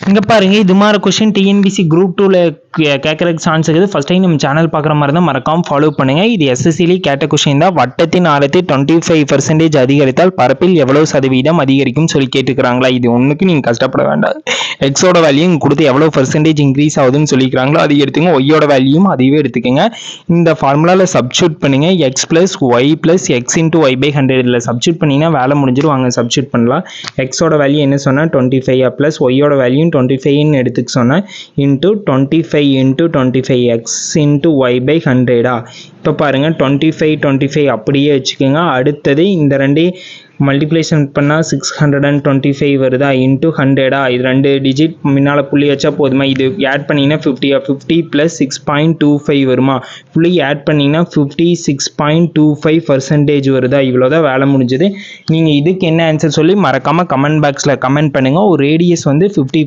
இங்கே பாருங்க, இது மாதிரி கொஸ்டின் டிஎன்பிசி குரூப் 2ல கேட்கறதுக்கு சான்ஸ் இருக்குது. ஃபர்ஸ்ட் டைம் நம்ம சேனல் பார்க்குற மாதிரி தான் மறக்காம ஃபாலோ பண்ணுங்க. இது எஸ்எஸ்சிலே கேட்ட கொஸ்டின் தான். வட்டத்தின் ஆரத்தை 25% அதிகரித்தால் பரப்பில் எவ்வளவு சதவீதம் அதிகரிக்கும் சொல்லி கேட்டுக்கிறாங்களா? இது ஒன்றுக்கு நீங்கள் கஷ்டப்பட வேண்டாம். எக்ஸோட வேல்யூ கொடுத்து எவ்வளோ பர்சன்டேஜ் இன்க்ரீஸ் ஆகுதுன்னு சொல்லிக்கிறாங்களோ அது எடுத்துங்க. ஒய்யோட வேல்யூயும் அதுவே எடுத்துக்கோங்க. இந்த ஃபார்முலாவில் சப்ஸ்டியூட் பண்ணுங்க. X plus y plus x into y by 100 இதில் சப்ஸ்டியூட் பண்ணிங்கன்னா வேலை முடிஞ்சிடும். வாங்க சப்ஸ்டியூட் பண்ணலாம். எக்ஸோட வேல்யூ என்ன சொன்னால் 25 ப்ளஸ் ஒய்யோட வேல்யூ 25ன்னு எடுத்துக்க சொன்னேன். Into 25 into 25 x into y by 100. இப்போ பாருங்கள் 25 அப்படியே வச்சுக்கோங்க. அடுத்தது இந்த ரெண்டே மல்டிப்ளேஷன் பண்ணால் 625 வருதா, இன்ட்டு 100. இது 2 டிஜிட் முன்னால் புள்ளி வச்சா போதுமா? இது ஆட் பண்ணிங்கன்னா 50 ப்ளஸ் 6.25 வருமா? புள்ளி ஆட் பண்ணிங்கன்னா 56.25% வருதா? இவ்வளோதான் வேலை முடிஞ்சது. நீங்கள் இதுக்கு என்ன ஆன்சர் சொல்லி மறக்காமல் கமெண்ட் பாக்ஸில் கமெண்ட் பண்ணுங்கள். ஒரு ரேடியஸ் வந்து 50